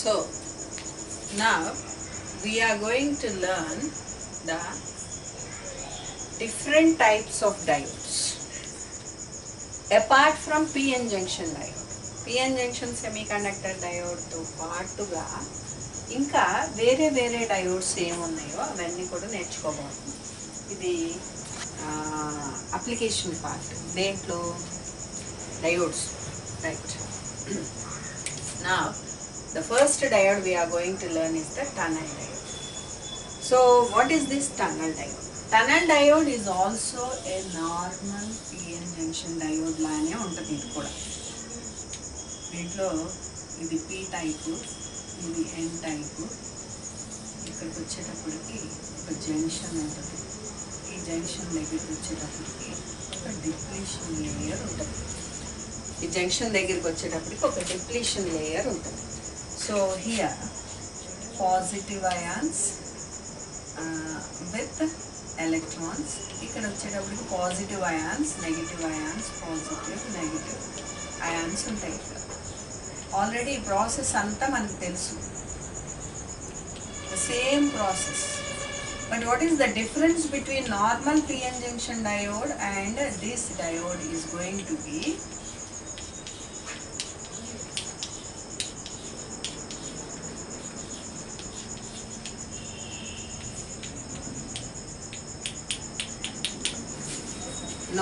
So now we are going to learn the different types of diodes apart from PN junction diode. PN junction semiconductor diode తో పాటుగా ఇంకా వేరే వేరే diodes ఏమున్నాయో అవన్నీ కూడా నేర్చుకోబోతున్నాం. ఇది అప్లికేషన్ పార్ట్. దేంట్లో diodes, right. Now the first diode we are going to learn is the tunnel diode. So what is this tunnel diode? Tunnel diode is also a normal PN junction diode లానే ఉంటుంది. ఇది కూడా దీంట్లో ఇది P type, ఇది N type. ఇక్కడికి వచ్చేటప్పటికి ఒక జంక్షన్ ఉంటుంది. ఈ జంక్షన్ దగ్గరికి వచ్చేటప్పటికి ఒక డిప్లీషన్ లేయర్ ఉంటుంది. ఈ జంక్షన్ దగ్గరికి వచ్చేటప్పటికి ఒక డిప్లీషన్ లేయర్ ఉంటుంది. So here positive ions with electrons. ఇక్కడ వచ్చేటప్పటికి positive ions, negative ions, positive negative ions ఉంటాయి. ఇక్కడ ఆల్రెడీ ఈ ప్రాసెస్ అంతా మనకు తెలుసు, the same process. But what is the difference between normal PN junction diode and this diode is going to be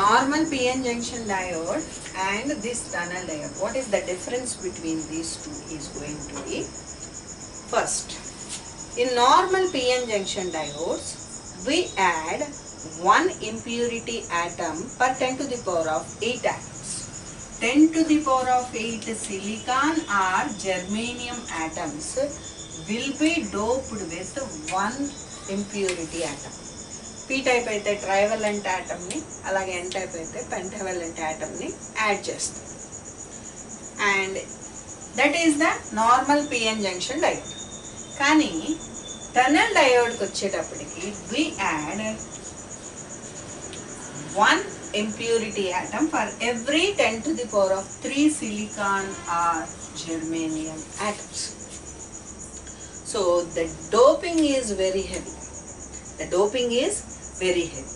normal PN junction diode and this tunnel diode. What is the difference between these two is going to be, first, in normal PN junction diodes we add one impurity atom per 10 to the power of 8 atoms. 10 to the power of 8 silicon or germanium atoms will be doped with one impurity atom. P type అయితే ట్రైవలెంట్ ఆటమ్ని, అలాగే N type అయితే pentavalent ఆటమ్ని add చేస్తాం. And that is the normal PN junction diode. కానీ tunnel డయోడ్కి వచ్చేటప్పటికి we add one impurity atom for every 10 to the power of 3 silicon or germanium atoms. So the doping is very heavy. The doping is very heavy.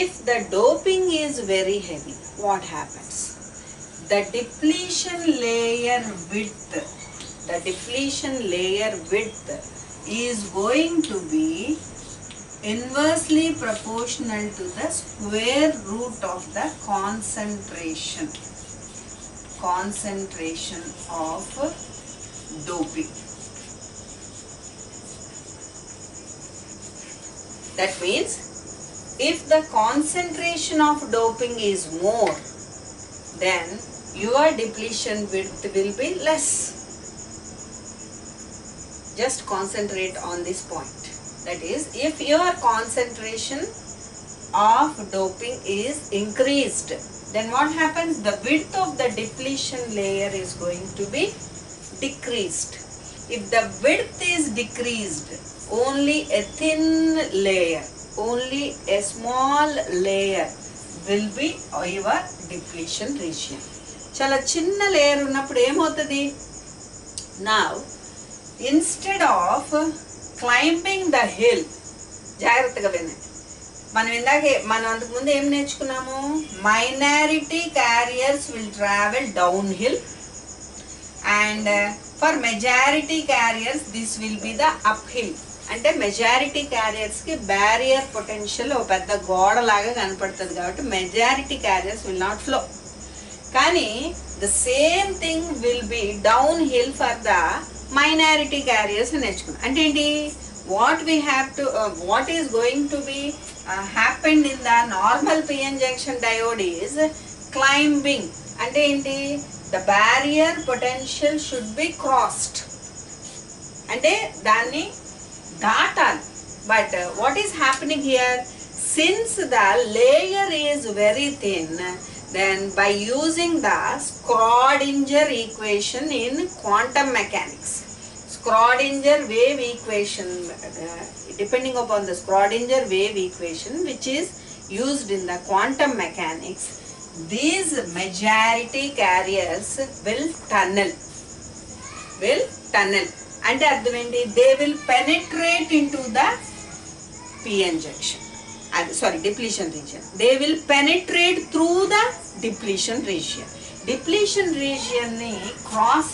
If the doping is very heavy, what happens? The depletion layer width is going to be inversely proportional to the square root of the concentration of doping. That means if the concentration of doping is more, then your depletion width will be less. Just concentrate on this point. That is, if your concentration of doping is increased, then what happens? The width of the depletion layer is going to be decreased. If the width is decreased, only a thin layer, only a small layer will be your depletion region. Chala chinna layer unnappudu em avutadi? Now instead of climbing the hill, జాగ్రత్తగా వినండి. మనం అంతకు ముందు ఏం నేర్చుకున్నాము? Minority carriers will travel down hill and for majority carriers this will be the up hill. అంటే మెజారిటీ క్యారియర్స్కి బ్యారియర్ పొటెన్షియల్ ఒక పెద్ద గోడ లాగా కనపడుతుంది కాబట్టి majority carriers will not flow. కానీ the same thing will be down hill for the minority carriers నేర్చుకున్నాం. అంటే ఏంటి? what is going to be happened in the normal PN junction diode is climbing. అంటే ఏంటి? the barrier potential should be crossed. అంటే దాన్ని దాటాలి. But what is happening here? Since the layer is very thin, then by using the Schrodinger equation in quantum mechanics, Schrodinger wave equation, depending upon the Schrodinger wave equation which is used in the quantum mechanics, these majority carriers will tunnel. అంటే అర్థం ఏంటి? They will penetrate into the PN junction, sorry, depletion region. They will penetrate through the depletion region. Depletion region ni cross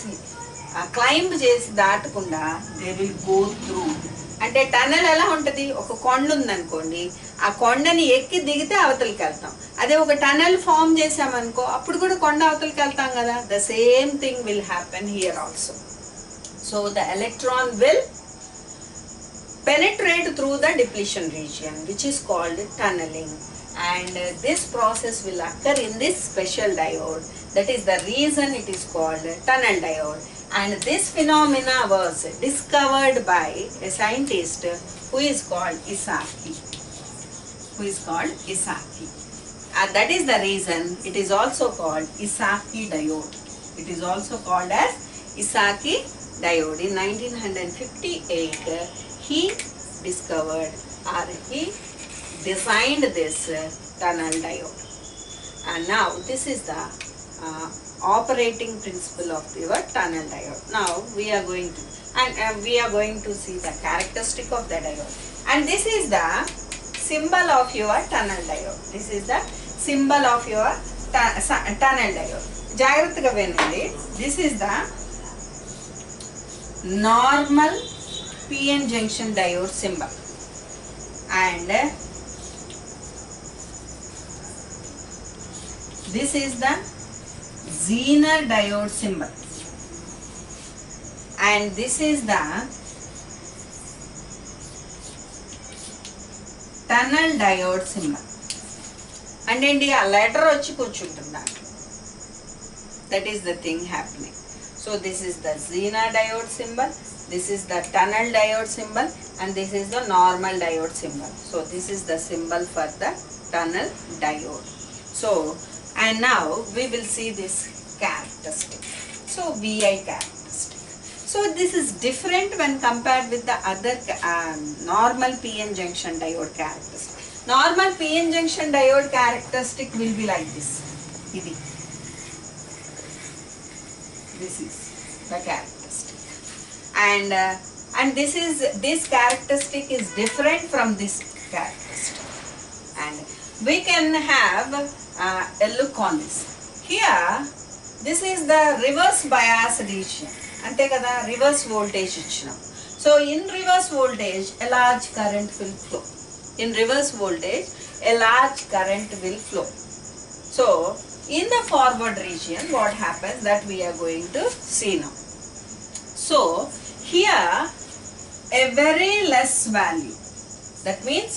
climb చేసి దాటకుండా they will go through. అంటే tunnel ఎలా ఉంటుంది? ఒక కొండ ఉందనుకోండి, ఆ కొండని ఎక్కి దిగితే అవతలికి వెళ్తాం. అదే ఒక టనల్ ఫామ్ చేసామనుకో, అప్పుడు కూడా కొండ అవతలికి వెళ్తాం కదా. The same thing will happen here also. So the electron will penetrate through the depletion region, which is called tunneling, and this process will occur in this special diode. That is the reason it is called tunnel diode, and this phenomena was discovered by a scientist who is called Esaki. That is the reason it is also called Esaki diode. It is also called as Esaki diode. In 1958 he discovered, or he designed this tunnel diode, and now this is the operating principle of your tunnel diode. Now we are going to see the characteristic of the diode, and this is the symbol of your tunnel diode. This is the symbol of your tunnel diode. జాగ్రత్తగా వినండి. This is the normal PN junction diode symbol, and this is the Zener diode symbol, and this is the tunnel diode symbol. And ఏంటి ఆ letter వచ్చి కూర్చుంటుందా? That is the thing happening. So this is the Zener diode symbol, this is the tunnel diode symbol, and this is the normal diode symbol. So this is the symbol for the tunnel diode. So, and now we will see this characteristic. So VI characteristic. So this is different when compared with the other normal PN junction diode characteristic. Normal PN junction diode characteristic will be like this. This is the characteristic, and this characteristic is different from this characteristic, and we can have a look on this. Here this is the reverse bias region, ante kada, reverse voltage ichina. So in reverse voltage a large current will flow. In reverse voltage a large current will flow. So in the forward region what happens, that we are going to see now. So here a very less value, that means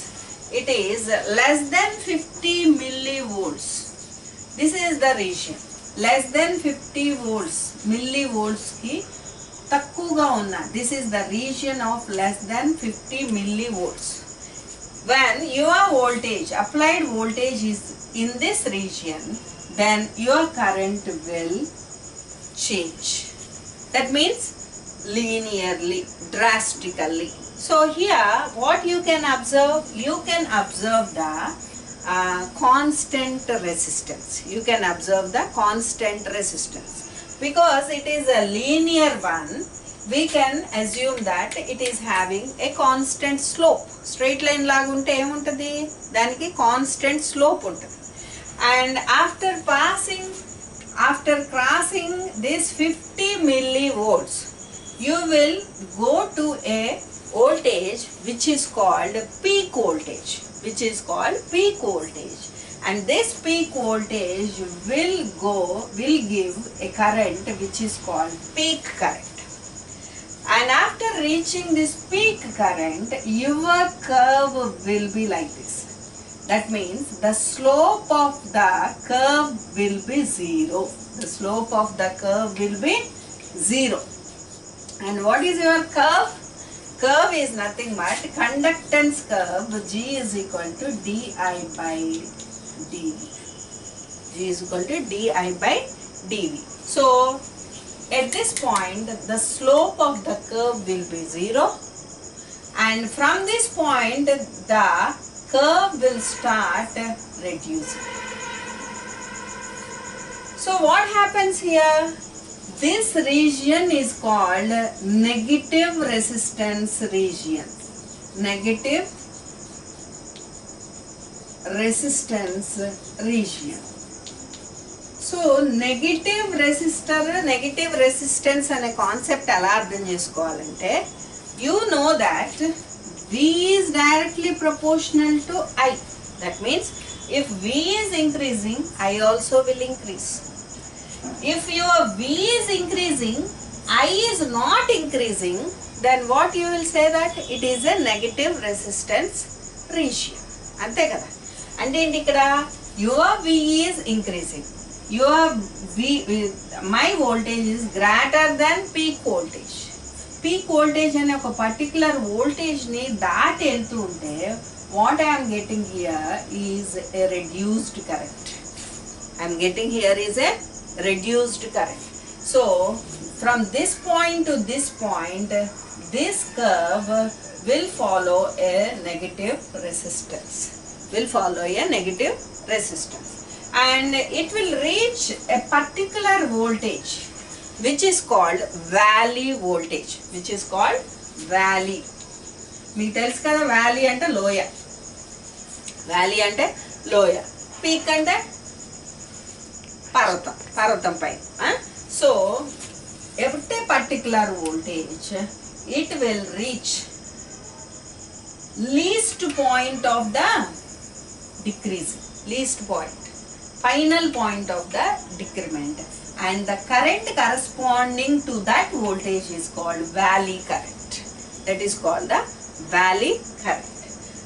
it is less than 50 millivolts. This is the region less than 50 volts, millivolts ki takkuga unna. This is the region of less than 50 millivolts. When your voltage, applied voltage, is in this region, then your current will change. That means linearly, drastically. So here what you can observe the constant resistance. You can observe the constant resistance. Because it is a linear one, we can assume that it is having a constant slope. Straight line lagunte em untadi, daniki constant slope untadi. And after crossing this 50 millivolts, you will go to a voltage which is called peak voltage, and this peak voltage will give a current which is called peak current. And after reaching this peak current, your curve will be like this. That means the slope of the curve will be 0. The slope of the curve will be 0. And what is your curve? Curve is nothing but conductance curve. G is equal to di by dv. G is equal to di by dv. So at this point the slope of the curve will be 0, and from this point the curve will start reducing. So what happens here? This region is called negative resistance region. Negative resistance region. So negative resistance అనే concept ఎలా అర్థం చేసుకోవాలంటే, you know that V is directly proportional to I. That means if V is increasing, I also will increase. If your V is increasing, I is not increasing, then what you will say that it is a negative resistance region. అంతే కదా. అంటే ఏంటి ఇక్కడ, your V is increasing, your my voltage is greater than peak voltage. Peak voltage అనే ఒక particular voltage ని దాటి వెళ్తూ ఉంటే what I am getting here is a reduced current. I am getting here is a reduced current. So from this point to this point, this curve will follow a negative resistance. Will follow a negative resistance, and it will reach a particular voltage, which is called valley voltage. Which is called valley. మీకు తెలుసు కదా, valley అంటే లోయ, valley అంటే లోయ, peak అంటే పర్వతం, పర్వతం పై. So every particular voltage it will reach least point of the decrease, least point, final point of the decrement, and the current corresponding to that voltage is called valley current. That is called the valley current.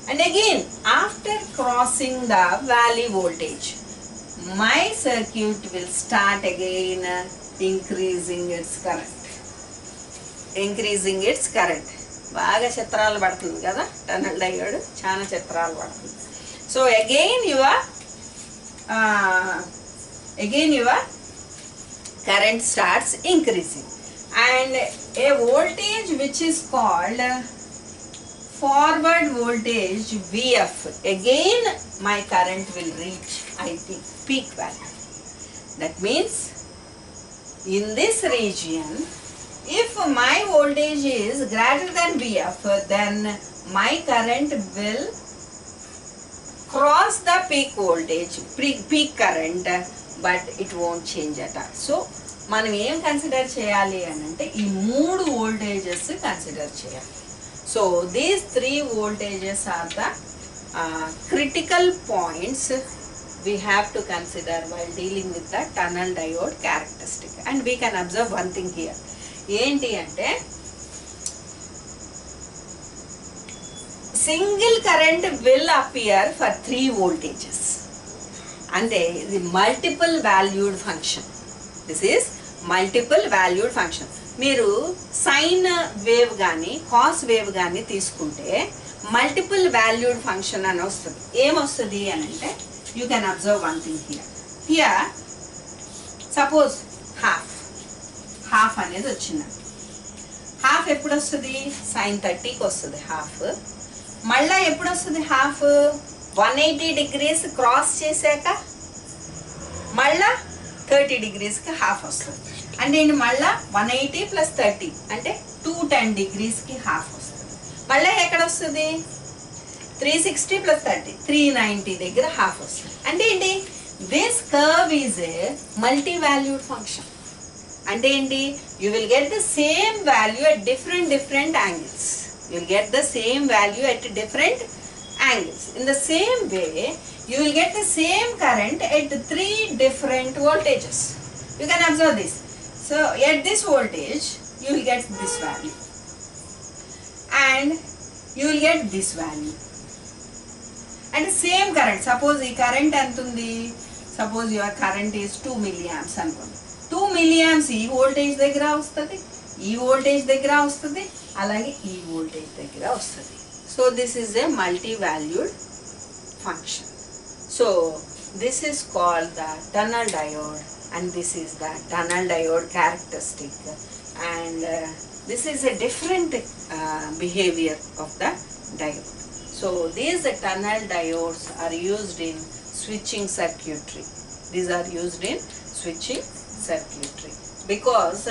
And again, after crossing the valley voltage, my circuit will start again increasing its current, increasing its current. బాగా చిత్రాలు పడుతుంది కదా tunnel diode, చాలా చిత్రాలు పడుతుంది. So again your current starts increasing, and a voltage which is called forward voltage VF, again my current will reach peak value. That means in this region, if my voltage is greater than VF, then my current will cross the peak voltage, peak current, but it won't change at all. So మనం ఏం consider చేయాలి అని అంటే ఈ మూడు voltages consider చేయాలి. So these 3 voltages are the critical points we have to consider while dealing with the tunnel diode characteristic. And we can observe one thing here. ఏంటి అంటే, single current will appear for 3 voltages. అంటే ఇది multiple valued function. This is multiple valued function. మీరు sine wave కానీ cos wave కానీ తీసుకుంటే multiple valued function అని వస్తుంది. ఏమొస్తుంది అని అంటే, you can observe one thing here. Here suppose half అనేది వచ్చింది. హాఫ్ ఎప్పుడు వస్తుంది? sin 30కి వస్తుంది హాఫ్. మళ్ళీ ఎప్పుడు వస్తుంది హాఫ్? 180 degrees క్రాస్ చేశాక మళ్ళా 30 degreesకి హాఫ్ వస్తుంది. అంటే మళ్ళా 180 + 30 అంటే 210 degreesకి హాఫ్ వస్తుంది. మళ్ళీ ఎక్కడ వస్తుంది? 360 + 30 390 దగ్గర హాఫ్ వస్తుంది. అంటే ఏంటి? This curve is a multi valued function. అంటే ఏంటి? You will get the same value at different angles. You will get the same value at different angles. In the same way, you will get the same current at 3 different voltages. You can observe this. So at this voltage, you will get this value, and you will get this value, and the same current. Suppose the current antundi. Suppose your current is 2 milliamps anukondi. 2 milliamps ee voltage daggara vastadi, ee voltage daggara vastadi, alage ee voltage daggara vastadi. So this is a multi-valued function. So this is called the tunnel diode, and this is the tunnel diode characteristic, and this is a different behavior of the diode. So these tunnel diodes are used in switching circuitry. These are used in switching circuitry. because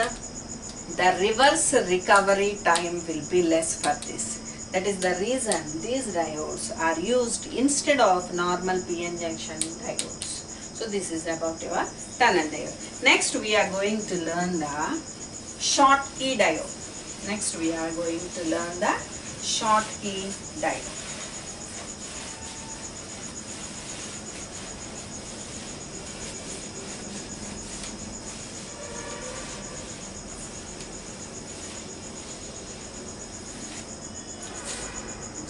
the reverse recovery time will be less for this. That is the reason these diodes are used instead of normal PN junction diodes. So this is about your tunnel diode. Next we are going to learn the Schottky diode. Next we are going to learn the Schottky diode.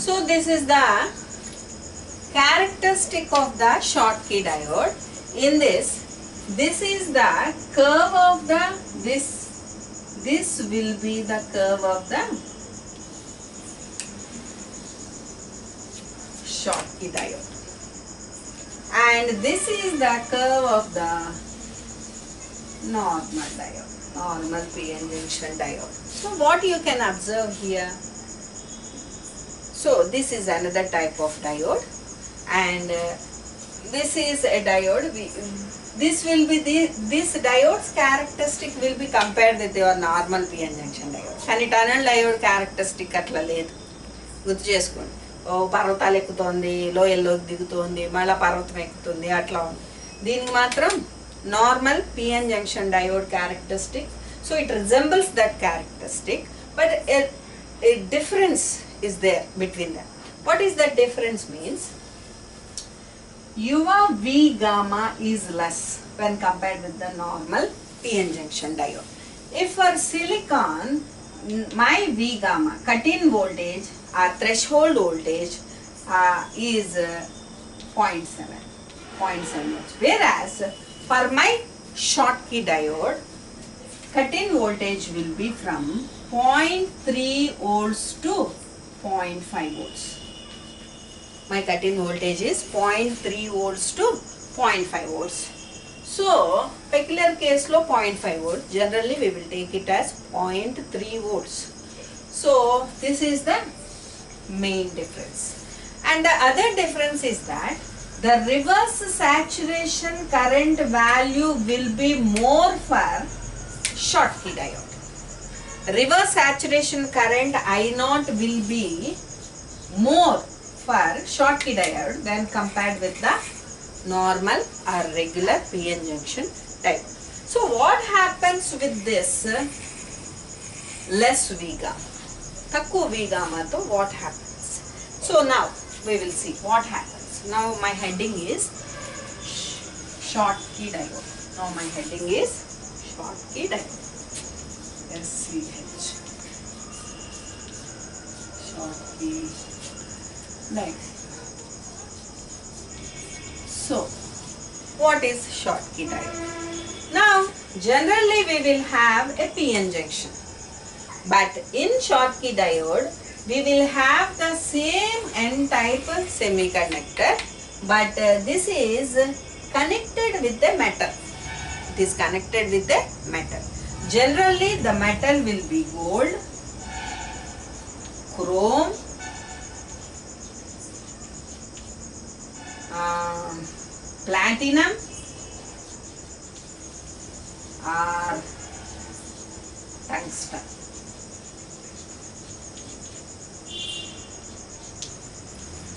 So this is the characteristic of the Schottky diode. In this is the curve of the this will be the curve of the Schottky diode, and this is the curve of the normal diode, normal PN junction diode. So what you can observe here? So this is another type of diode, and this is a diode. This will be this diode's characteristic will be compared with your normal PN junction diode. కానీ tunnel diode characteristic అట్లా లేదు. గుర్తు చేసుకోండి. ఓ పర్వతాలు ఎక్కుతోంది, లోయల్లోకి దిగుతోంది, మళ్ళీ పర్వతం ఎక్కుతుంది, అట్లా ఉంది. దీనికి మాత్రం normal PN junction diode characteristic. So it resembles that characteristic, but a difference is there between them. What is that difference means? Your V gamma is less when compared with the normal PN junction diode. If for silicon, my V gamma cut-in voltage or threshold voltage is 0.7, whereas for my Schottky diode, cut-in voltage will be from 0.3 volts to 0.5 volts. My cut-in voltage is 0.3 volts to 0.5 volts. So, peculiar case lo 0.5 volts. Generally, we will take it as 0.3 volts. So, this is the main difference. And the other difference is that the reverse saturation current value will be more for Schottky diode. Reverse saturation current I0 will be more for Schottky diode than compared with the normal or regular PN junction diode. So what happens with this less V gamma? Takku V gamma to what happens? So now we will see what happens. Now my heading is Schottky diode. Now my heading is Schottky diode. SCH. Schottky diode. So, what is Schottky diode? Now, generally we will have a PN junction, but in Schottky diode we will have the same N-type semiconductor, but this is connected with the metal. It is connected with the metal. Generally, the metal will be gold, chrome, platinum, or tungsten.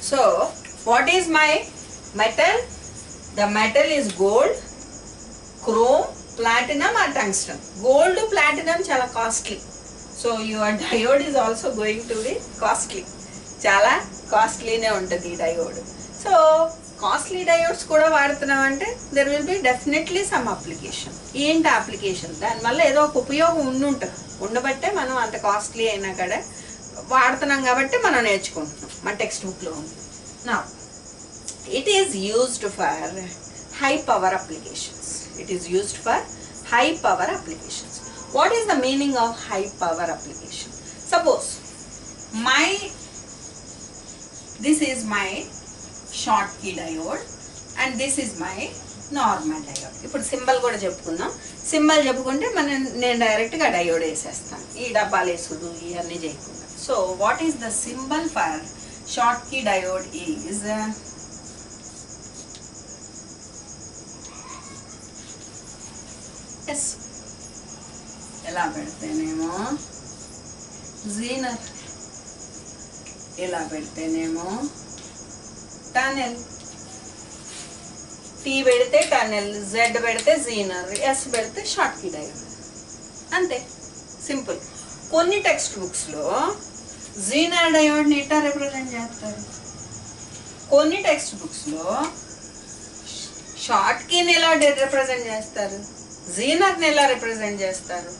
So, what is my metal? The metal is gold, chrome, platinum or tungsten. Gold to platinum chala costly. So your diode is also going to be costly. Chala costly ne untadi diode. So costly diodes kuda vadutunnam ante there will be definitely some application. Enti application dan valla edo oka upayogam unduntadi. Undabatte manam anta costly aina kada vadutunnam kabatti manam nerchukuntunnam. మన text book లో ఉంది. Now it is used for high power applications. It is used for high power applications. What is the meaning of high power application? Suppose this is my Schottky diode and this is my normal diode. ఇప్పుడు symbol కూడా చెప్పుకుందాం. Symbol చెప్పుకుంటే నేను direct గా diode వేసేస్తాను. ఈ డబ్బాలు వేసుడు ఇవన్నీ చేయకుండా. So what is the symbol for Schottky diode is S. ఇలా పెడితేనేమో జీనర్, ఇలా పెడితేనేమో టనెల్. టీ పెడితే టనెల్, జెడ్ పెడితే జీనర్, ఎస్ పెడితే షార్ట్ కీ డయోడ్. అంతే, సింపుల్. కొన్ని టెక్స్ట్ బుక్స్లో జీనర్ డయోడ్ని ఎట్లా రిప్రజెంట్ చేస్తారు, కొన్ని టెక్స్ట్ బుక్స్లో షార్ట్ కీని ఎలా రిప్రజెంట్ చేస్తారు, జీనర్ని ఎలా రిప్రజెంట్ చేస్తారు.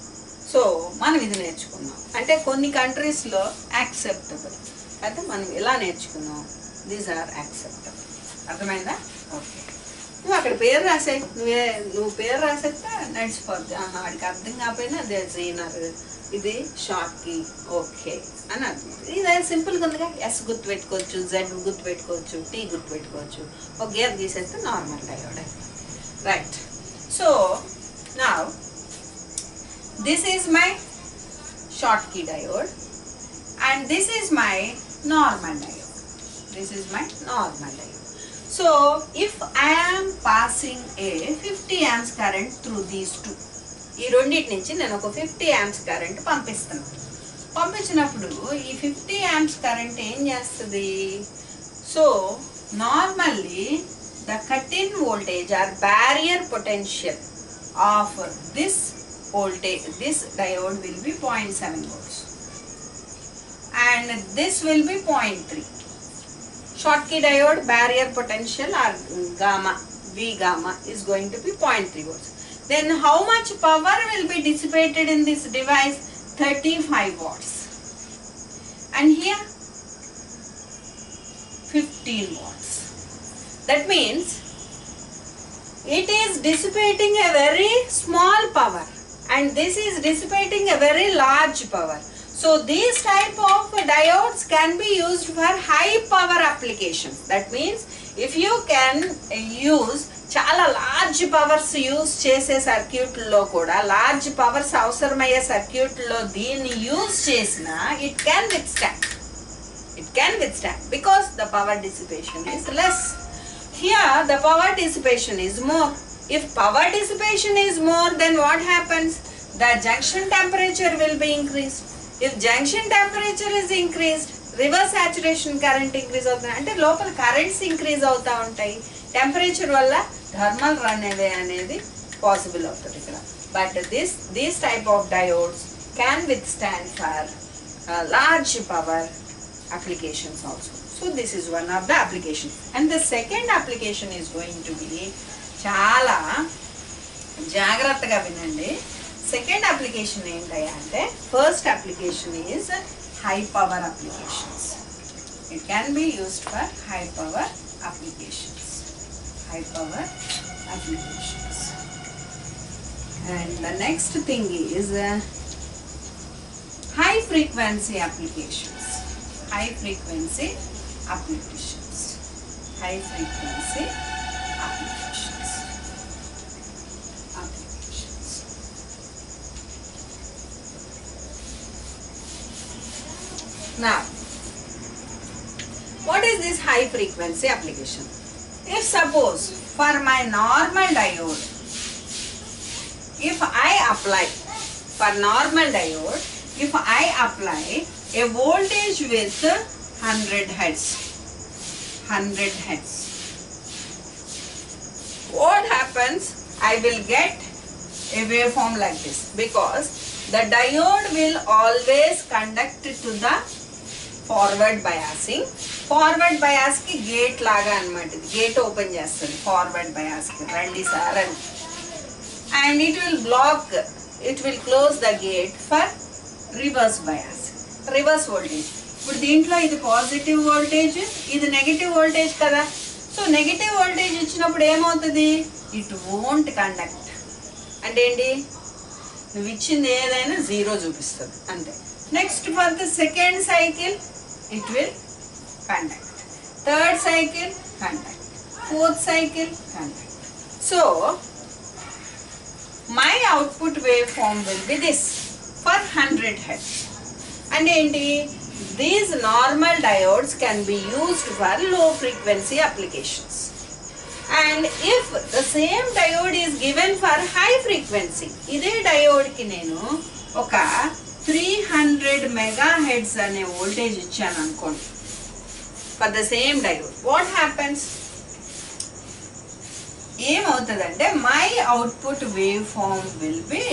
సో మనం ఇది నేర్చుకున్నాం. అంటే కొన్ని కంట్రీస్లో యాక్సెప్టబుల్, అయితే మనం ఎలా నేర్చుకున్నాం, దీస్ ఆర్ యాక్సెప్టబుల్. అర్థమైందా? ఓకే, నువ్వు అక్కడ పేరు రాసాయి, నువ్వు పేరు రాసేస్తే నడిచిపోద్ది. వాడికి అర్థం కాకపోయినా అదే జీనర్, ఇది షార్ట్ కీ, ఓకే అని అర్థం. ఇది సింపుల్గా ఉందిగా. ఎస్ గుర్తు పెట్టుకోవచ్చు, జెడ్ గుర్తు పెట్టుకోవచ్చు, టీ గుర్తు పెట్టుకోవచ్చు. ఒక గేర్ తీసేస్తే normal diode. Right. So now this is my short key diode and this is my normal diode. This is my normal diode. So if I am passing a 50 amps current through these two, ఈ రెండింటి నుంచి నేను ఒక 50 amps current పంపిస్తున్నాను. పంపించినప్పుడు ఈ 50 amps current ఏం చేస్తుంది? So normally the cut in voltage or barrier potential of this voltage, this diode will be 0.7 volts and this will be 0.3. Short key diode barrier potential or gamma, V gamma is going to be 0.3 volts. Then how much power will be dissipated in this device? 35 watts. And here 15 watts. That means it is dissipating a very small power and this is dissipating a very large power. So these type of diodes can be used for high power applications. That means if you can use చాలా large powers use చేసే సర్క్యూట్లో కూడా, large powers అవసరమయ్యే సర్క్యూట్లో దీన్ని use చేసిన it can withstand because the power dissipation is less. Here the power dissipation is more. If power dissipation is more, then what happens? The junction temperature will be increased. If junction temperature is increased, reverse saturation current increase అవుతుంది. అంటే లోపల currents increase అవుతూ ఉంటాయి. Temperature వల్ల thermal run away అనేది possible అవుతుంది ఇక్కడ. But these type of diodes can with stand for large power applications also. So this is one of the applications. And the second application is going to be, చాలా జాగ్రత్తగా వినండి. Second application ఏంటి అంటే, first application is high power applications. It can be used for high power applications. High power applications. And the next thing is high frequency applications. High frequency applications. High frequency applications. Now, what is this high frequency application? If suppose for my normal diode, if I apply for normal diode, if I apply a voltage with 100 hertz, what happens? I will get a waveform like this, because the diode will always conduct to the forward biasing. Forward bias ki gate laga anamata, gate open chestadi forward bias ki randi sir, and it will block, it will close the gate for reverse bias, reverse voltage. ఇప్పుడు దీంట్లో ఇది positive voltage, ఇది negative voltage కదా. So negative voltage ఇచ్చినప్పుడు ఏమవుతుంది? It won't conduct. అంటే ఏంటి? నువ్వు ఇచ్చింది ఏదైనా జీరో చూపిస్తుంది అంతే. Next for the second cycle it will conduct, third cycle conduct, fourth cycle conduct. So my output wave form will be this for 100 hertz. And these normal diodes can be used for low frequency applications. And if the same diode is given for high frequency, ide diode ki nenu ఒక 300 megahertz అనే voltage ఇచ్చాను అనుకోండి for the same diode, what happens? ఏమవుతుందంటే my output wave form will be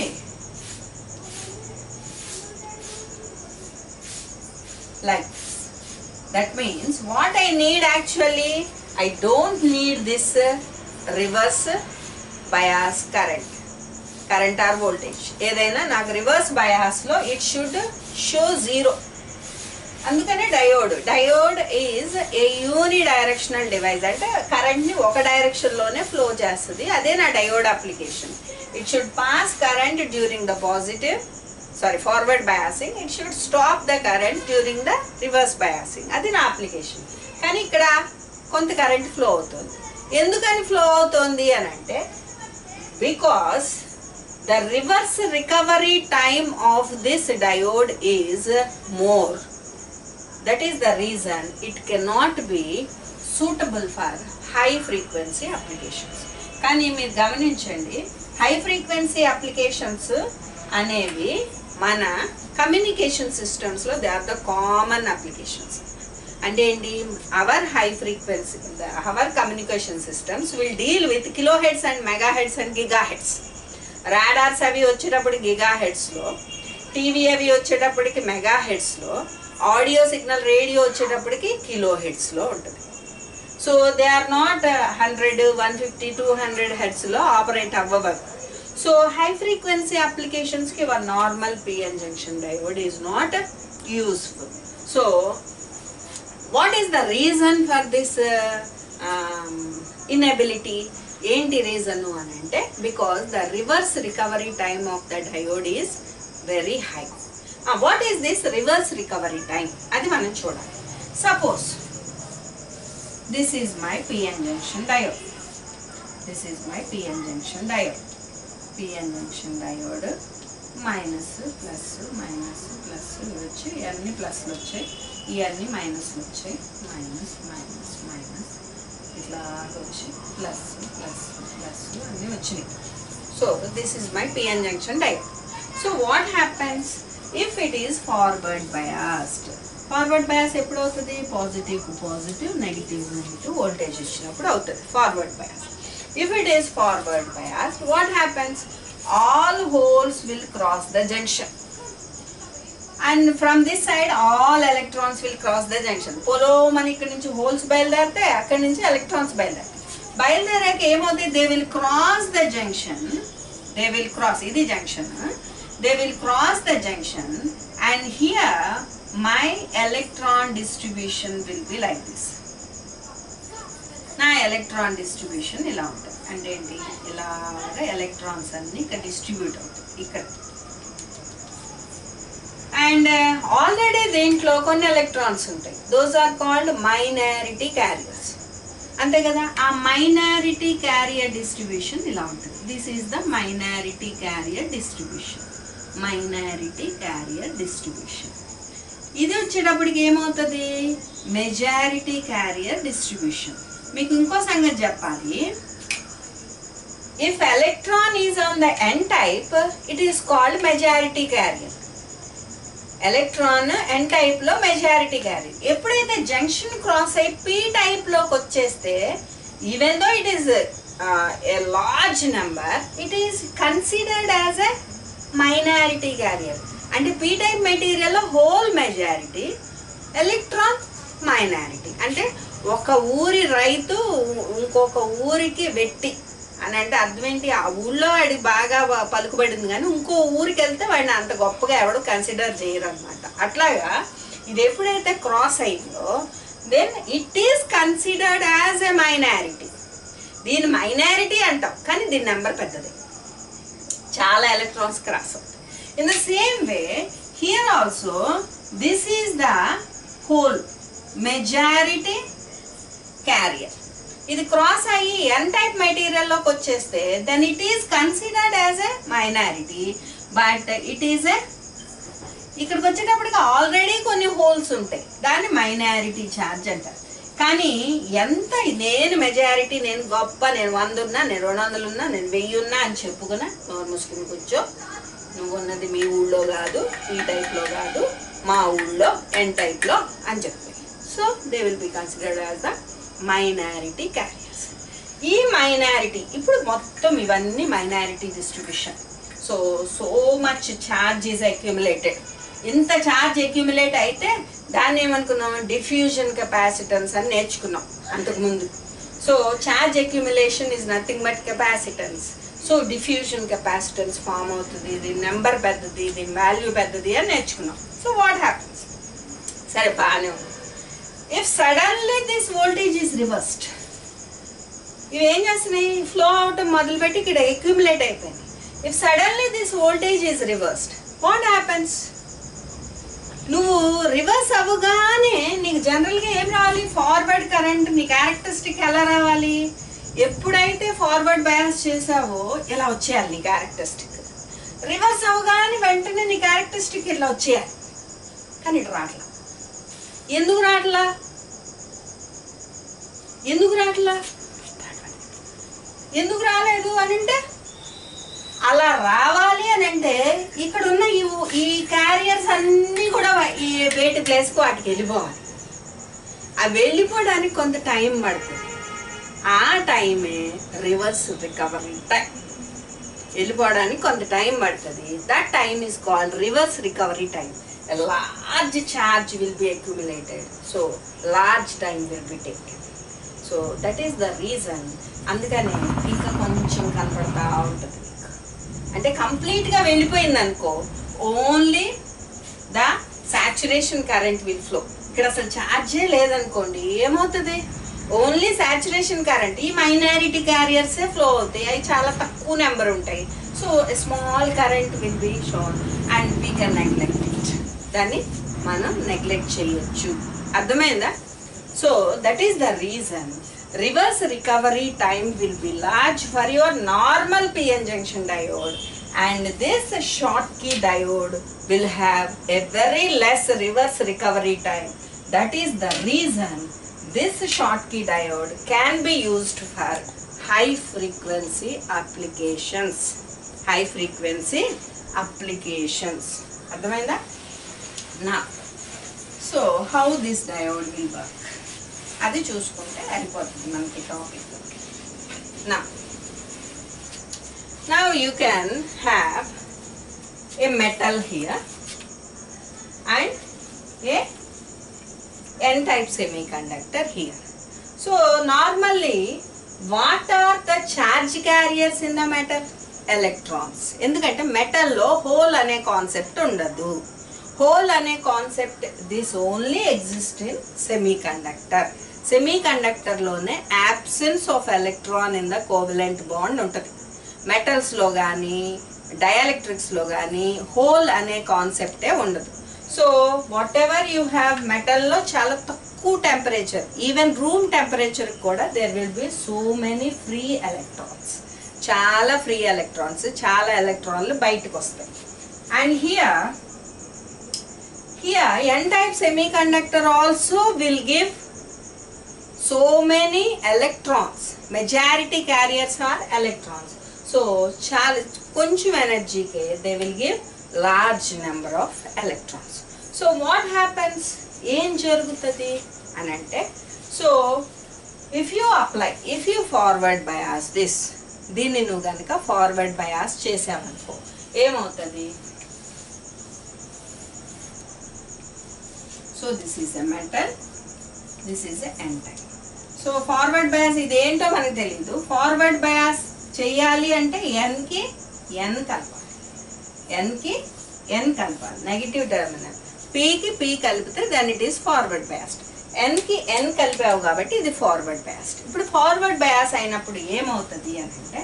like this. That means what I need actually, I don't need this reverse bias current or voltage. ఏదైనా నాకు reverse bias లో it should show 0. అందుకనే diode is a uni directional device. అంటే current ని ఒక direction లోనే flow చేస్తుంది. అదే నా diode application. It should pass current during the forward biasing. It should stop the current during the reverse biasing. అది నా అప్లికేషన్. కానీ ఇక్కడ కొంత కరెంట్ ఫ్లో అవుతుంది. ఎందుకని ఫ్లో అవుతుంది అని అంటే because the reverse recovery time of this diode is more. That is the reason it cannot be suitable for high frequency applications. కానీ మీరు గమనించండి, హై ఫ్రీక్వెన్సీ అప్లికేషన్స్ అనేవి మన కమ్యూనికేషన్ సిస్టమ్స్లో they are the common applications. అంటే ఏంటి? Our high frequency our communication systems will deal with kilohertz and megahertz and gigahertz. Radars అవి వచ్చేటప్పుడు గిగాహెడ్స్లో, టీవీ అవి వచ్చేటప్పటికి మెగాహెడ్స్లో, ఆడియో సిగ్నల్ రేడియో వచ్చేటప్పటికి కిలోహెడ్స్లో ఉంటుంది. సో దే ఆర్ నాట్ 100, 150, 200 హెడ్స్లో ఆపరేట్ అవ్వవు. So high frequency applications ki one normal PN junction diode is not useful. So what is the reason for this inability? Enti reason nu anante because the reverse recovery time of the diode is very high. What is this reverse recovery time? Adi manam chodali. Suppose this is my PN junction diode. This is my PN junction diode. PN junction diode minus plus minus plus వచ్చి ఇవన్నీ ప్లస్లు వచ్చాయి, ఇవన్నీ మైనస్లు వచ్చాయి, minus minus minus ఇట్లా వచ్చి plus plus plus అన్నీ వచ్చినాయి. So this is my PN junction diode. So what happens if it is forward biased? Forward bias ఎప్పుడు అవుతుంది? పాజిటివ్ కు పాజిటివ్, నెగిటివ్ నెగిటివ్ వోల్టేజ్ ఇచ్చినప్పుడు అవుతుంది forward bias. If it is forward biased, what happens? All holes will cross the junction, and from this side all electrons will cross the junction. Polo mani ikkadi nunchi holes bayildarte, akkadi nunchi electrons bayildarake em avutadi? They will cross the junction. They will cross idi junction. They will cross the junction, and here my electron distribution will be like this. నా electron distribution ఇలా ఉంటుంది. అంటే ఏంటి? ఇలాగా electrons అన్ని ఇక్కడ distribute అవుతాయి ఇక్కడ. అండ్ ఆల్రెడీ దీంట్లో కొన్ని ఎలక్ట్రాన్స్ ఉంటాయి. Those are called minority carriers. అంతే కదా? ఆ మైనారిటీ క్యారియర్ డిస్ట్రిబ్యూషన్ ఇలా ఉంటుంది. This is the minority carrier distribution. Minority carrier distribution. ఇది వచ్చేటప్పటికి ఏమవుతుంది? Majority carrier distribution. మీకు ఇంకో సంగతి చెప్పాలి. If electron is on the n type, it is called majority carrier. Electron n type లో మెజారిటీ క్యారియర్. ఎప్పుడైతే జంక్షన్ క్రాస్ అయి పీ టైప్ లోకి వచ్చేస్తే, even though it is a large number, it is considered as a minority carrier. అంటే P type material లో whole majority, electron minority. అంటే ఒక ఊరి రైతు ఇంకొక ఊరికి వెట్టి అని అంటే అర్థం ఏంటి? ఆ ఊళ్ళో వాడికి బాగా పలుకుబడింది, కానీ ఇంకో ఊరికి వెళ్తే వాడిని అంత గొప్పగా ఎవడు కన్సిడర్ చేయరు అనమాట. అట్లాగా ఇది ఎప్పుడైతే క్రాస్ అయిందో, then it is considered as a minority. దీని మైనారిటీ అంటాం, కానీ దీని నెంబర్ పెద్దది, చాలా ఎలక్ట్రాన్స్ క్రాస్ అవుతాయి. In the same way here also this is the hole majority carrier. ఇది క్రాస్ అయ్యి ఎన్ టైప్ మెటీరియల్ లోకి వచ్చేస్తే then it is considered as a minority, but it is a ఇక్కడికి వచ్చేటప్పటికి ఆల్రెడీ కొన్ని హోల్స్ ఉంటాయి, దాన్ని మైనారిటీ ఛార్జ్ అంటారు. కానీ ఎంత నేను మెజారిటీ, నేను గొప్ప, నేను 100 ఉన్నా, నేను 200 ఉన్నా, నేను 1000 ఉన్నా అని చెప్పుకున్నా, నోరు మూసుకుని కూర్చో, నువ్వు ఉన్నది మీ ఊళ్ళో కాదు, ఈ టైప్లో కాదు, మా ఊళ్ళో ఎన్ టైప్లో అని చెప్పి. So they will be considered as the minority carriers. ఈ మైనారిటీ ఇప్పుడు మొత్తం ఇవన్నీ minority distribution. So much charge is accumulated. ఇంత ఛార్జ్ అక్యుములేట్ అయితే దాన్ని ఏమనుకున్నాం, డిఫ్యూజన్ కెపాసిటెన్స్ అని నేర్చుకున్నాం అంతకుముందు. So charge accumulation is nothing but capacitance. So diffusion capacitance form అవుతుంది, దీని నెంబర్ పెద్దది, దీని వాల్యూ పెద్దది అని నేర్చుకున్నాం. సో వాట్ హ్యాపన్స్, సరే బాగానే ఉంది. If suddenly this voltage is reversed, ఇవి ఏం చేస్తున్నాయి, ఫ్లో అవటం మొదలుపెట్టి ఇక్కడ అక్యుములేట్ అయిపోయింది. If suddenly this voltage is reversed, what happens, నువ్వు రివర్స్ అవ్వగానే నీకు జనరల్గా ఏం రావాలి, ఫార్వర్డ్ కరెంట్. నీ క్యారెక్టరిస్టిక్ ఎలా రావాలి, ఎప్పుడైతే ఫార్వర్డ్ బయాస్ చేసావో ఇలా వచ్చేయాలి నీ క్యారెక్టరిస్టిక్. రివర్స్ అవ్వగానే వెంటనే నీ క్యారెక్టరిస్టిక్ ఇలా వచ్చేయాలి. కానీ ఇటు రాట్లా. ఎందుకు రాట్లా, ఎందుకు రాలేదు అని అంటే, అలా రావాలి అని అంటే ఇక్కడ ఉన్న ఈ క్యారియర్స్ అన్నీ కూడా ఈ వేటి ప్లేస్కు వాటికి వెళ్ళిపోవాలి. అవి వెళ్ళిపోవడానికి కొంత టైం పడుతుంది. ఆ టైమే రివర్స్ రికవరీ టైం. వెళ్ళిపోవడానికి కొంత టైం పడుతుంది. That time is called reverse recovery time. A large charge will be accumulated, so large time will be taken. So that is the reason. అందుకనే ఇంకా కొంచెం కనపడతా ఉంటుంది. అంటే కంప్లీట్గా వెళ్ళిపోయింది అనుకో, only the saturation current will flow. ఇక్కడ అసలు ఛార్జే లేదనుకోండి, ఏమవుతుంది, ఓన్లీ సాచురేషన్ కరెంట్. ఈ మైనారిటీ క్యారియర్సే ఫ్లో అవుతాయి, అవి చాలా తక్కువ నెంబర్ ఉంటాయి. So small current will be shown and we can neglect it. దాన్ని మనం నెగ్లెక్ట్ చేయొచ్చు. అర్థమైందా? So that is the reason reverse recovery time will be large for your normal PN junction diode, and this Schottky diode will have a very less reverse recovery time. That is the reason this Schottky diode can be used for high frequency applications. High frequency applications. Adhamainda? Now, so how this diode will work? అది చూసుకుంటే అయిపోతుంది మనకి topic. Now you can have a metal here and a n-type semiconductor here. So normally what are the charge carriers in the metal? Electrons. ఎందుకంటే మెటల్లో hole అనే concept ఉండదు. Hole అనే concept this only exist in semiconductor. సెమీకండక్టర్లోనే absence of electron in the covalent bond ఉంటుంది. మెటల్స్లో కానీ డైఎలక్ట్రిక్స్లో కానీ హోల్ అనే కాన్సెప్టే ఉండదు. So whatever you have, మెటల్లో చాలా తక్కువ టెంపరేచర్, ఈవెన్ రూమ్ టెంపరేచర్ కూడా there will be so many free electrons. చాలా ఫ్రీ ఎలక్ట్రాన్స్, చాలా ఎలక్ట్రాన్లు బయటకు వస్తాయి. And here n-type semiconductor also will give so many electrons. Majority carriers are electrons. So చాలా కొంచెం ఎనర్జీకే they will give large number of electrons. So what happens, ఏం జరుగుతుంది అని అంటే, so if you forward bias this, దీన్ని నువ్వు కనుక forward bias చేసావనుకో ఏమవుతుంది. So this is a metal, this is a n-type. So forward bias ఇదేంటో మనకు తెలియదు. ఫార్వర్డ్ బయాస్ చెయ్యాలి అంటే n కి n కలపాలి, నెగిటివ్ టెర్మినల్. p కి p కలిపితే then it is forward biased. n కి n కలిపావు కాబట్టి ఇది ఫార్వర్డ్ బయాస్డ్. ఇప్పుడు ఫార్వర్డ్ బయాస్ అయినప్పుడు ఏమవుతుంది అని అంటే,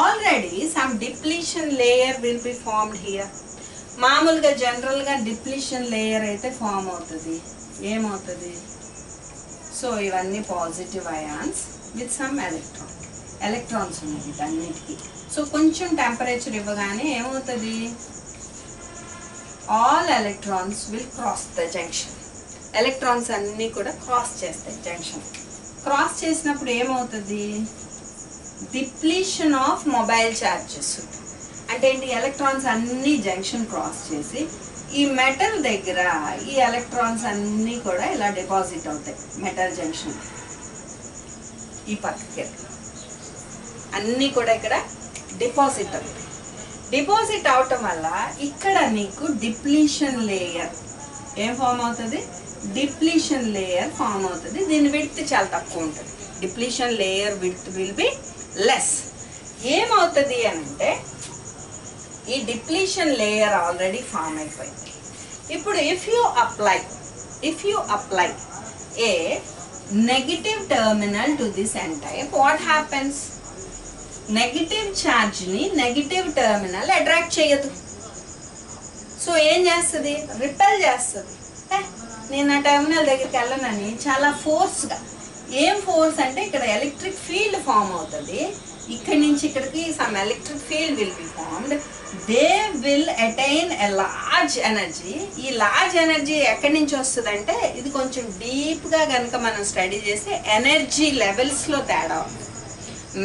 already some depletion layer will be formed here. మామూలుగా జనరల్గా డిప్లీషన్ లేయర్ అయితే ఫామ్ అవుతుంది. ఏమవుతుంది, సో ఇవన్నీ positive ions with some electrons ఉన్నాయి వీటన్నిటికీ. సో కొంచెం టెంపరేచర్ ఇవ్వగానే ఏమవుతుంది, all electrons will cross the junction. Electrons అన్నీ కూడా క్రాస్ చేస్తాయి జంక్షన్. క్రాస్ చేసినప్పుడు ఏమవుతుంది, డిప్లీషన్ ఆఫ్ మొబైల్ ఛార్జెస్. అంటే ఏంటి, ఎలక్ట్రాన్స్ అన్ని జంక్షన్ క్రాస్ చేసి ఈ మెటల్ దగ్గర ఈ ఎలక్ట్రాన్స్ అన్నీ కూడా ఇలా డిపాజిట్ అవుతాయి మెటల్ జంక్షన్. ఈ పక్కకి అన్నీ కూడా ఇక్కడ డిపాజిట్ అవుతాయి. డిపాజిట్ అవటం వల్ల ఇక్కడ నీకు డిప్లీషన్ లేయర్ ఏం ఫామ్ అవుతుంది, డిప్లీషన్ లేయర్ ఫామ్ అవుతుంది. దీని విడ్త్ చాలా తక్కువ ఉంటుంది. Depletion layer width will be less. ఏమవుతుంది అని అంటే ఈ డిప్లీషన్ లేయర్ ఆల్రెడీ ఫామ్ అయిపోయింది. ఇప్పుడు if you apply A negative terminal to this n type, what happens, negative charge ని నెగటివ్ టర్మినల్ అట్రాక్ట్ చేయదు. సో ఏం చేస్తుంది, రిపెల్ చేస్తుంది. నేను ఆ టర్మినల్ దగ్గరికి వెళ్ళనని చాలా ఫోర్స్గా, ఏం ఫోర్స్ అంటే ఇక్కడ ఎలక్ట్రిక్ ఫీల్డ్ ఫామ్ అవుతుంది. ఇక్కడి నుంచి ఇక్కడికి some electric field will be formed. They will attain a large energy. ఈ లార్జ్ ఎనర్జీ ఎక్కడి నుంచి వస్తుంది అంటే ఇది కొంచెం డీప్గా కనుక మనం స్టడీ చేస్తే ఎనర్జీ లెవెల్స్లో తేడా ఉంది.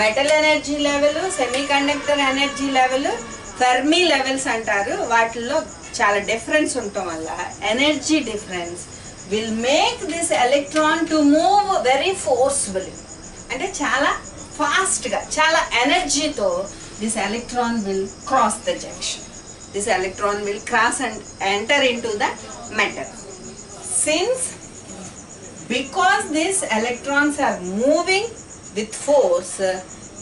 Metal energy level, semiconductor energy level, Fermi levels అంటారు. వాటిల్లో చాలా డిఫరెన్స్ ఉండటం వల్ల energy difference will make this electron to move very forcefully. అంటే చాలా ఫాస్ట్గా, చాలా ఎనర్జీతో this electron will cross the junction. This electron will cross and enter into the metal. Since because this electrons are moving with force,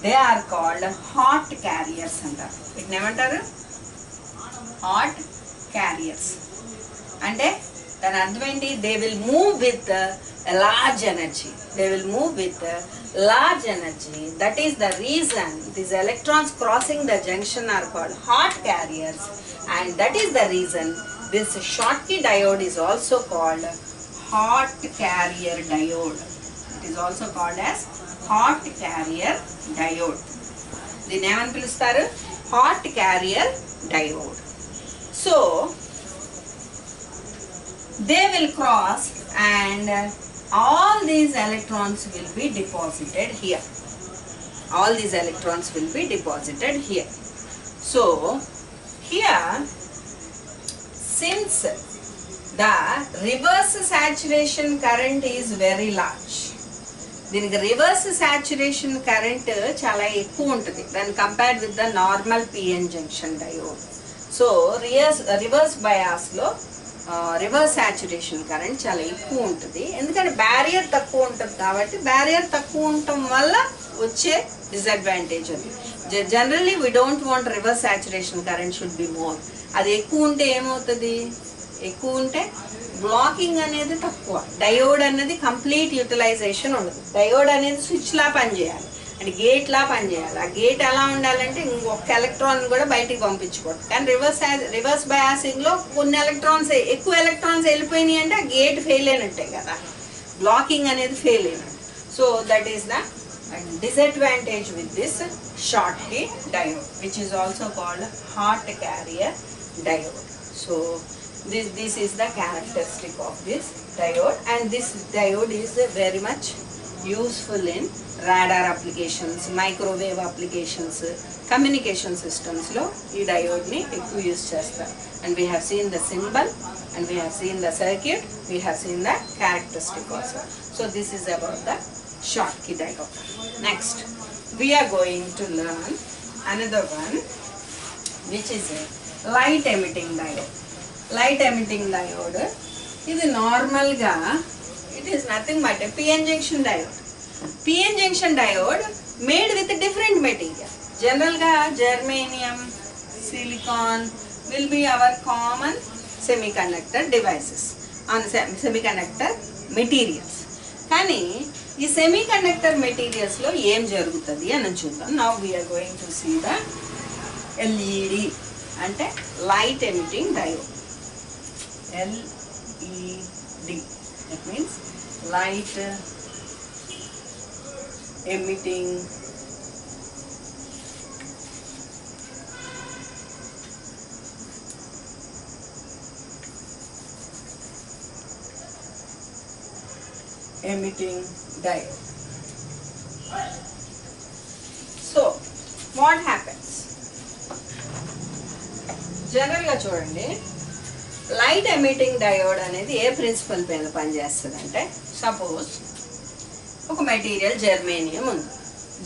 they are called hot carriers అంటారు. వీటిని ఏమంటారు, hot carriers. అంటే దాని అర్థం ఏంటి, they will move with large energy. They will move with large energy. That is the reason these electrons crossing the junction are called hot carriers, and that is the reason this Schottky diode is also called hot carrier diode. It is also called as hot carrier diode. దీన్ని ఏమని పిలుస్తారు, hot carrier diode. So they will cross and all these electrons will be deposited here. All these electrons will be deposited here. So here, since the reverse saturation current is very large, దీనికి reverse saturation current చాలా ఎక్కువ ఉంటుంది దాన్ని compared with the normal PN junction diode. So reverse బయాస్లో reverse saturation current చాలా ఎక్కువ ఉంటుంది. ఎందుకంటే బ్యారియర్ తక్కువ ఉంటుంది కాబట్టి, బ్యారియర్ తక్కువ ఉండటం వల్ల వచ్చే డిసడ్వాంటేజ్ అది. Generally we don't want reverse saturation current should be more. అది ఎక్కువ ఉంటే ఏమవుతుంది, ఎక్కువ ఉంటే బ్లాకింగ్ అనేది తక్కువ, డయోడ్ అనేది కంప్లీట్ యూటిలైజేషన్ ఉండదు. డయోడ్ అనేది స్విచ్ లా పనిచేయాలి, అంటే గేట్ లా పనిచేయాలి. ఆ గేట్ ఎలా ఉండాలంటే ఇంకొక ఎలక్ట్రాన్ కూడా బయటికి పంపించకూడదు. కానీ రివర్స్ బయాసింగ్ లో కొన్ని ఎక్కువ ఎలక్ట్రాన్స్ వెళ్ళిపోయినాయి అంటే ఆ గేట్ ఫెయిల్ అయినట్టే కదా, బ్లాకింగ్ అనేది ఫెయిల్ అయినట్టు. So that is the disadvantage with this Schottky diode, which is also called hot carrier diode. So this is the characteristic of this diode, and this diode is very much useful in radar applications, microwave applications, communication systems lo ee diode ni ekku use chestaru. And we have seen the symbol, and we have seen the circuit, we have seen the characteristic also. So this is about the Schottky diode. Next we are going to learn another one, which is a light emitting diode. Light emitting diode, ఇది normal గా it is nothing but a PN junction diode. PN junction diode made with a different material. General ga germanium, silicon will be our common semiconductor devices on semiconductor materials. కానీ ఈ semiconductor materials లో ఏం జరుగుతుంది అని చూద్దాం. Now we're going to see the LED అంటే light emitting diode. LED, that means light emitting diode. So what happens? జనరల్గా చూడండి, లైట్ ఎమిటింగ్ డయోడ్ అనేది ఏ ప్రిన్సిపల్ పైన పనిచేస్తుంది అంటే, సపోజ్ ఒక మెటీరియల్ జెర్మేనియం ఉంది.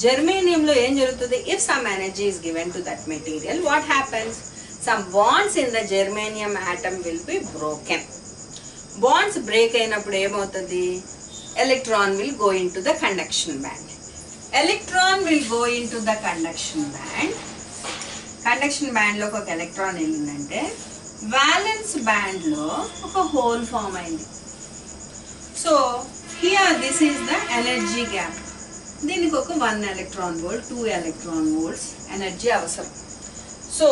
జెర్మేనియంలో ఏం జరుగుతుంది? If some energy is given to that material, what happens? Some bonds in the germanium atom will be broken. Bonds break అయినప్పుడు ఏమవుతుంది? Electron will go into the conduction band. Electron will go into the conduction band. Conduction బ్యాండ్లోకి ఒక electron వెళ్ళిందంటే valence బ్యాండ్లో ఒక hole form అయింది. So here this is the energy gap. దీనికి ఒక 1 electron volt, 2 electron volts energy అవసరం. So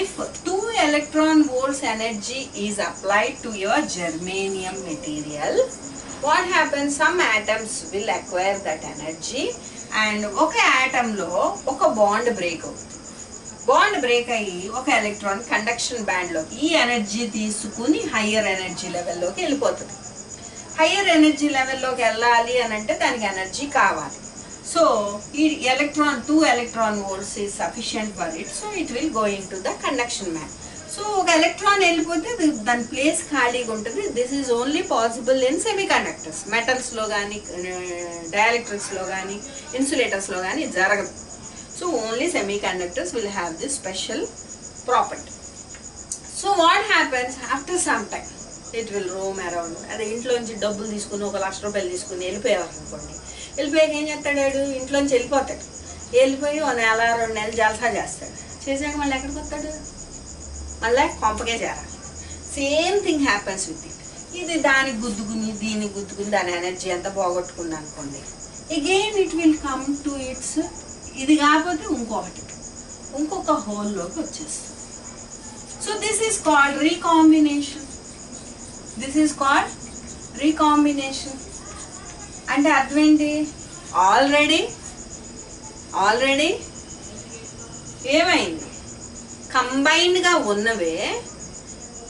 if 2 electron volts energy is applied to your germanium material, what happens? Some atoms will acquire that energy and ఒక atomలో ఒక bond break అవుతుంది. Bond break అయ్యి ఒక electron conduction బ్యాండ్లోకి ఈ energy తీసుకుని higher energy లెవెల్లోకి వెళ్ళిపోతుంది. Higher energy లెవెల్లోకి వెళ్ళాలి అని అంటే దానికి ఎనర్జీ కావాలి. సో ఈ electron 2 electron volts is sufficient for it. So it will go into the conduction band. సో ఒక ఎలక్ట్రాన్ వెళ్ళిపోతే దాని ప్లేస్ ఖాళీగా ఉంటుంది. This is only possible in semiconductors. మెటల్స్లో కానీ, డైఎలక్ట్రిక్స్లో కానీ, ఇన్సులేటర్స్లో కానీ జరగదు. So only semiconductors will have this special property. So what happens? After some time it will roam around. అదే ఇంట్లోంచి డబ్బులు తీసుకుని 1 లక్ష రూపాయలు తీసుకుని వెళ్ళిపోయేవారు అనుకోండి. వెళ్ళిపోయాక ఏం చేస్తాడు? ఇంట్లోంచి వెళ్ళిపోతాడు. వెళ్ళిపోయి 1 నెల 2 నెలలు జలసా చేస్తాడు. చేసాక మళ్ళీ ఎక్కడికి వస్తాడు? మళ్ళీ కొంపకే చేరాలి. Same thing happens with it. ఇది దానికి గుద్దుకుని దీనికి గుద్దుకుని దాని ఎనర్జీ అంతా పోగొట్టుకుంది అనుకోండి. Again it will come to it's, ఇది కాకపోతే ఇంకొక హోల్లోకి వచ్చేస్తుంది. So this is called recombination. This is called recombination. అంటే అర్థం ఏంటి? ఆల్రెడీ ఏమైంది? కంబైన్డ్గా ఉన్నవే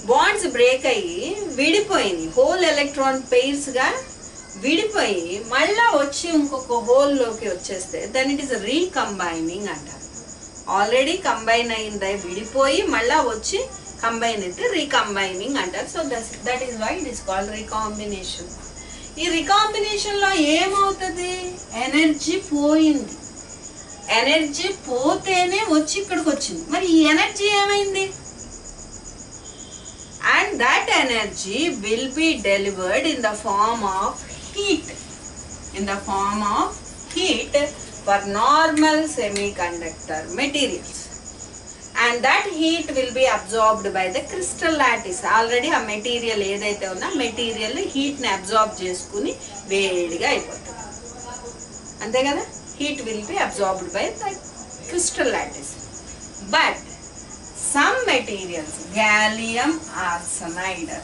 బాండ్స్ బ్రేక్ అయ్యి విడిపోయింది. హోల్ ఎలక్ట్రాన్ పెయిర్స్గా విడిపోయి మళ్ళా వచ్చి ఇంకొక హోల్లోకి వచ్చేస్తే దాన్ని ఇట్ ఈస్ రీకంబైనింగ్ అంటారు. ఆల్రెడీ కంబైన్ అయింది విడిపోయి మళ్ళా వచ్చి కంబైన్ అయితే రీకంబైనింగ్ అంటారు. So that is why it is called recombination. ఈ రీకాంబినేషన్లో ఏమవుతుంది? ఎనర్జీ పోయింది. ఎనర్జీ పోతేనే వచ్చి ఇక్కడికి వచ్చింది. మరి ఈ ఎనర్జీ ఏమైంది? And that energy will be delivered in the form of heat. For normal semiconductor materials. And that heat will be absorbed by the crystal lattice. Already ఆ మెటీరియల్ ఏదైతే ఉన్నా మెటీరియల్ హీట్ని అబ్జార్బ్ చేసుకుని వేడిగా అయిపోతుంది. అంతే కదా? Heat will be absorbed by the crystal lattice. But some materials, gallium arsenide,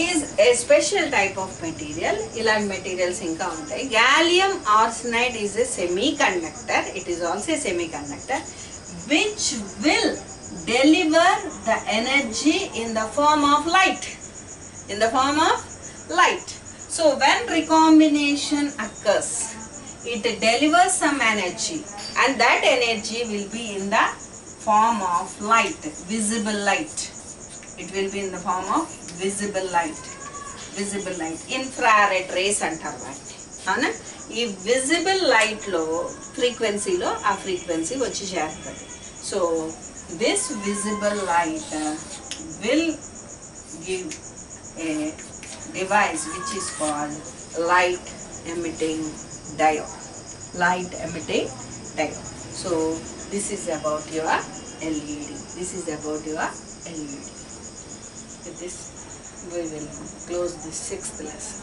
is a special type of material. ఇలాంటి materials ఇంకా ఉంటాయి. gallium arsenide is a semiconductor. It is also a semiconductor which will deliver the energy in the form of light. So when recombination occurs, it delivers some energy and that energy will be in the form of light, visible light. It will be in the form of visible light. Infrared rays అంటారు వాటిని. అవునా? ఈ visible లైట్లో ఫ్రీక్వెన్సీలో ఆ frequency వచ్చి చేరుతుంది. So this visible light will give a device which is called light emitting diode. So this is about your LED. With this we will close the 6th lesson.